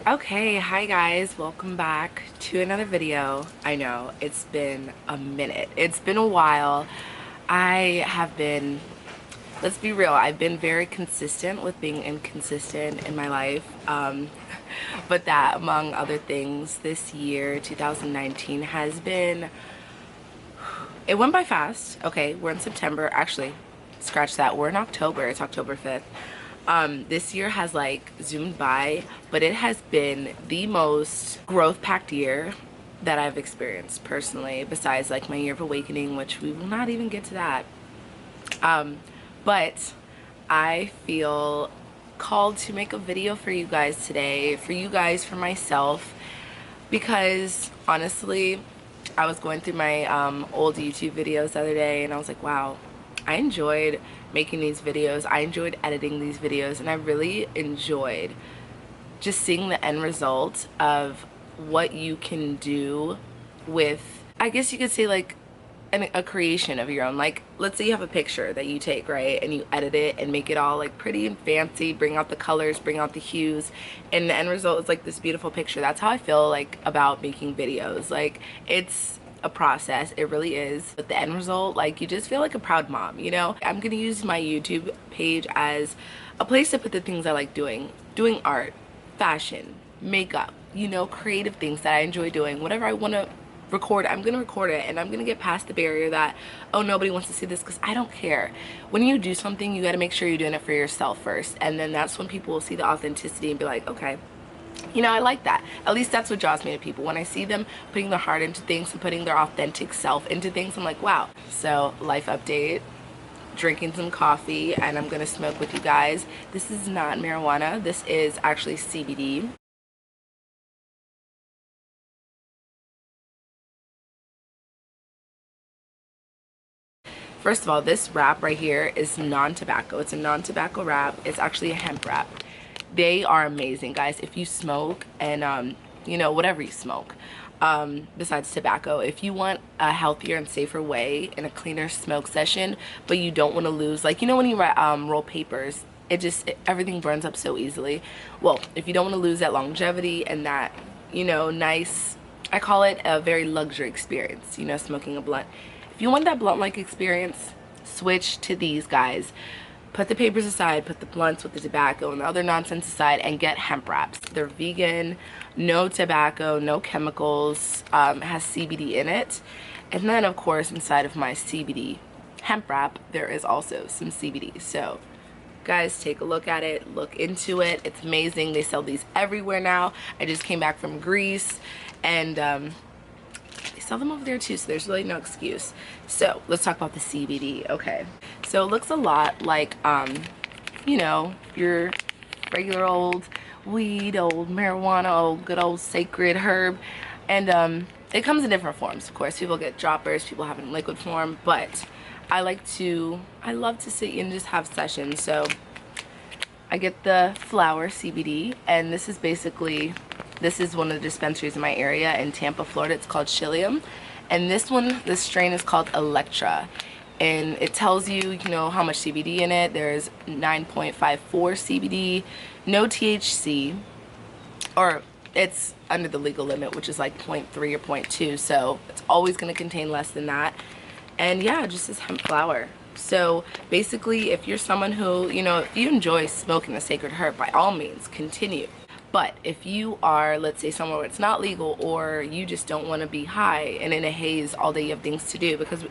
Okay, hi guys, welcome back to another video. I know it's been a minute, it's been a while. I have been, let's be real, I've been very consistent with being inconsistent in my life. But that, among other things, this year 2019 has been, it went by fast. Okay, we're in September. Actually, scratch that, we're in October. It's October 5th. This year has like zoomed by, but it has been the most growth packed year that I've experienced personally, besides like my year of awakening, which we will not even get to that. But I feel called to make a video for you guys today, for myself, because honestly I was going through my old YouTube videos the other day and I was like, wow, I enjoyed making these videos, I enjoyed editing these videos, and I really enjoyed just seeing the end result of what you can do with, I guess you could say, like a creation of your own. Like, let's say you have a picture that you take, right, and you edit it and make it all like pretty and fancy, bring out the colors, bring out the hues, and the end result is like this beautiful picture. That's how I feel like about making videos. Like, it's a process, it really is, but the end result, like, you just feel like a proud mom, you know? I'm gonna use my YouTube page as a place to put the things I like doing art, fashion, makeup, you know, creative things that I enjoy doing. Whatever I want to record, I'm gonna record it, and I'm gonna get past the barrier that, oh, nobody wants to see this, because I don't care. When you do something, you got to make sure you're doing it for yourself first, and then that's when people will see the authenticity and be like, okay, you know, I like that. At least that's what draws me to people. When I see them putting their heart into things and putting their authentic self into things, I'm like, wow. So, life update, drinking some coffee, and I'm gonna smoke with you guys. This is not marijuana, this is actually CBD. First of all, this wrap right here is non-tobacco. It's a non-tobacco wrap. It's actually a hemp wrap. They are amazing, guys. If you smoke, and you know, whatever you smoke, besides tobacco, if you want a healthier and safer way and a cleaner smoke session, but you don't want to lose, like, you know, when you roll papers, everything burns up so easily. Well, if you don't want to lose that longevity and that, you know, nice, I call it a very luxury experience, you know, smoking a blunt. If you want that blunt-like experience, switch to these guys. Put the papers aside, put the blunts with the tobacco and the other nonsense aside, and get hemp wraps. They're vegan, no tobacco, no chemicals, has CBD in it. And then, of course, inside of my CBD hemp wrap, there is also some CBD. So, guys, take a look at it, look into it. It's amazing. They sell these everywhere now. I just came back from Greece, and they sell them over there too, so there's really no excuse. So let's talk about the CBD. Okay, so it looks a lot like you know, your regular old weed, old marijuana, old good old sacred herb, and it comes in different forms. Of course, people get droppers, people have it in liquid form, but I love to sit and just have sessions. So I get the flower CBD, and this is one of the dispensaries in my area in Tampa, Florida. It's called Chilium, and this strain is called Electra, and it tells you, you know, how much CBD in it. There's 9.54 CBD, no THC, or it's under the legal limit, which is like 0.3 or 0.2, so it's always going to contain less than that. And yeah, just this hemp flower. So basically, if you're someone who, you know, if you enjoy smoking the sacred herb, by all means, continue. But if you are, let's say, somewhere where it's not legal, or you just don't want to be high and in a haze all day, you have things to do, because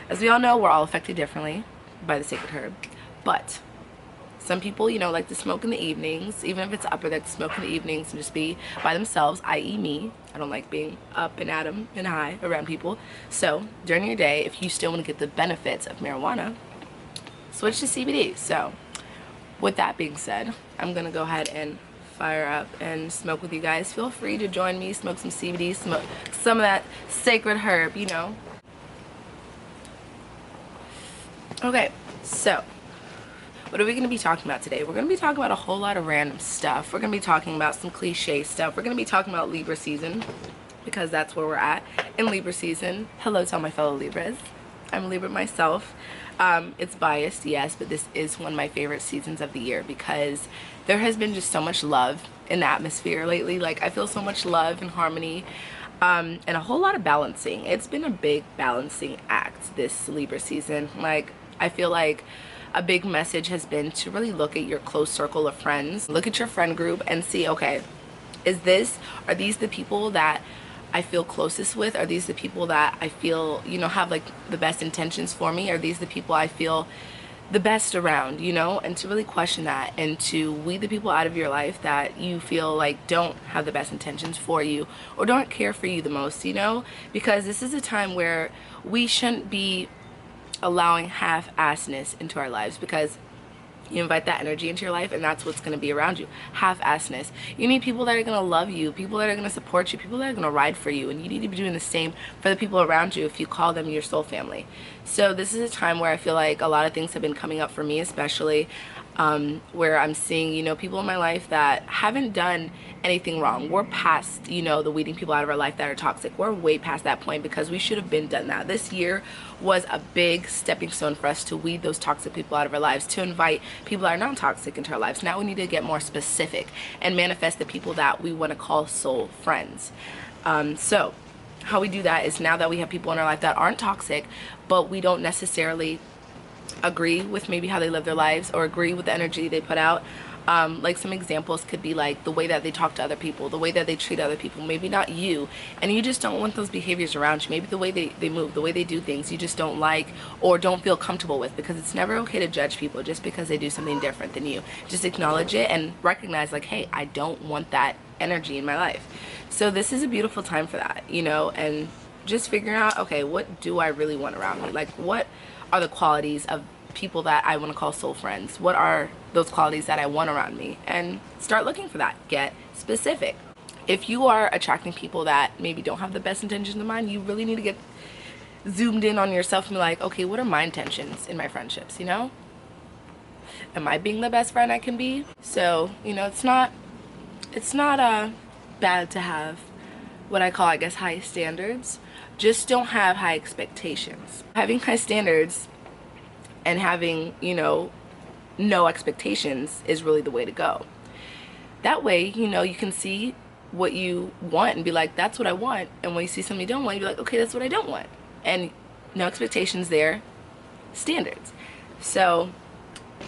as we all know, we're all affected differently by the sacred herb. But some people, you know, like to smoke in the evenings, even if it's upper, like to smoke in the evenings and just be by themselves, i.e. me. I don't like being up and at 'em and high around people. So during your day, if you still want to get the benefits of marijuana, switch to CBD. So with that being said, I'm gonna go ahead and fire up and smoke with you guys. Feel free to join me, smoke some CBD, smoke some of that sacred herb, you know. Okay, so what are we going to be talking about today? We're going to be talking about a whole lot of random stuff. We're going to be talking about some cliche stuff. We're going to be talking about Libra season, because that's where we're at in Libra season. Hello to all my fellow Libras. I'm a Libra myself. It's biased, yes, but this is one of my favorite seasons of the year, because there has been just so much love in the atmosphere lately. Like, I feel so much love and harmony, and a whole lot of balancing. It's been a big balancing act this Libra season. Like, I feel like a big message has been to really look at your close circle of friends, look at your friend group and see, okay, are these the people that I feel closest with? Are these the people that I feel, you know, have like the best intentions for me? Are these the people I feel the best around, you know? And to really question that and to weed the people out of your life that you feel like don't have the best intentions for you or don't care for you the most, you know? Because this is a time where we shouldn't be allowing half-assedness into our lives, because you invite that energy into your life and that's what's going to be around you. Half-assedness. You need people that are going to love you, people that are going to support you, people that are going to ride for you, and you need to be doing the same for the people around you if you call them your soul family. So this is a time where I feel like a lot of things have been coming up for me, especially where I'm seeing, you know, people in my life that haven't done anything wrong. We're past, you know, the weeding people out of our life that are toxic. We're way past that point, because we should have been done that. This year was a big stepping stone for us to weed those toxic people out of our lives, to invite people that are non-toxic into our lives. Now we need to get more specific and manifest the people that we want to call soul friends. So how we do that is, now that we have people in our life that aren't toxic, but we don't necessarily agree with maybe how they live their lives or agree with the energy they put out. Like some examples could be like the way that they talk to other people, the way that they treat other people, maybe not you, and you just don't want those behaviors around you. Maybe the way they move, the way they do things, you just don't like or don't feel comfortable with, because it's never okay to judge people just because they do something different than you. Just acknowledge it and recognize, like, hey, I don't want that energy in my life. So this is a beautiful time for that, you know, and just figuring out, okay, what do I really want around me? Like, what are the qualities of people that I want to call soul friends? What are those qualities that I want around me? And start looking for that. Get specific. If you are attracting people that maybe don't have the best intentions in mind, you really need to get zoomed in on yourself and be like, okay, what are my intentions in my friendships, you know? Am I being the best friend I can be? So, you know, it's not bad to have what I call, I guess, high standards. Just don't have high expectations. Having high standards and having, you know, no expectations is really the way to go. That way, you know, you can see what you want and be like, that's what I want. And when you see something you don't want, you be like, okay, that's what I don't want. And no expectations there, standards. So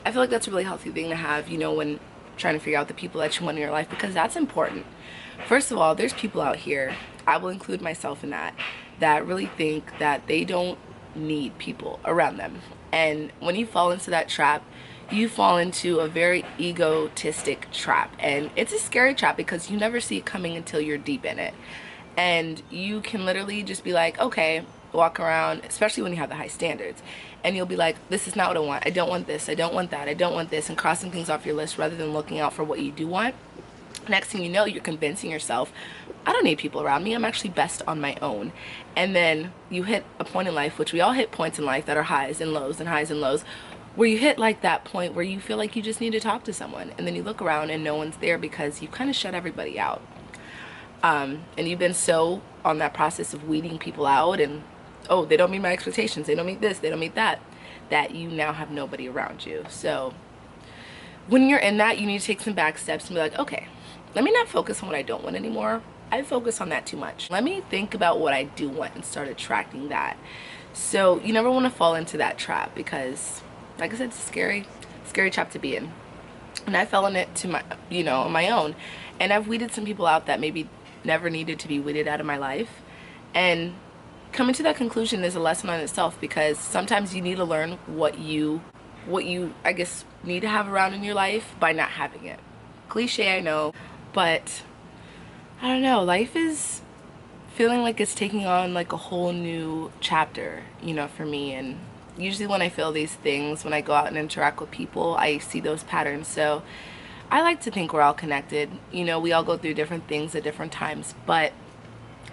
I feel like that's a really healthy thing to have, you know, when trying to figure out the people that you want in your life, because that's important. First of all, there's people out here, I will include myself in that really think that they don't need people around them. And when you fall into that trap, you fall into a very egotistic trap. And it's a scary trap because you never see it coming until you're deep in it. And you can literally just be like, okay, walk around, especially when you have the high standards, and you'll be like, this is not what I want. I don't want this. I don't want that. I don't want this. And crossing things off your list rather than looking out for what you do want. Next thing you know, you're convincing yourself, I don't need people around me. I'm actually best on my own. And then you hit a point in life, which we all hit points in life that are highs and lows and highs and lows, where you hit like that point where you feel like you just need to talk to someone. And then you look around and no one's there because you've kind of shut everybody out. And you've been so on that process of weeding people out and, oh, they don't meet my expectations. They don't meet this. They don't meet that. That you now have nobody around you. So when you're in that, you need to take some back steps and be like, okay, let me not focus on what I don't want anymore. I focus on that too much. Let me think about what I do want and start attracting that. So you never want to fall into that trap because, like I said, it's a scary trap to be in. And I fell in it to my, you know, on my own. And I've weeded some people out that maybe never needed to be weeded out of my life. And coming to that conclusion is a lesson on itself, because sometimes you need to learn what you I guess need to have around in your life by not having it. Cliche, I know, but I don't know, life is feeling like it's taking on like a whole new chapter, you know, for me. And usually when I feel these things, when I go out and interact with people, I see those patterns. So I like to think we're all connected. You know, we all go through different things at different times, but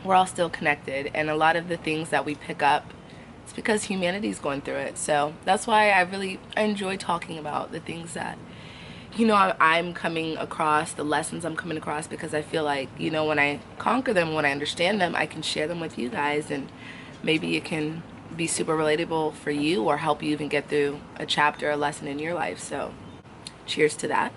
we're all still connected. And a lot of the things that we pick up, it's because humanity's going through it. So that's why I enjoy talking about the things that, you know, I'm coming across, the lessons I'm coming across, because I feel like, you know, when I conquer them, when I understand them, I can share them with you guys, and maybe it can be super relatable for you or help you even get through a chapter, a lesson in your life. So cheers to that.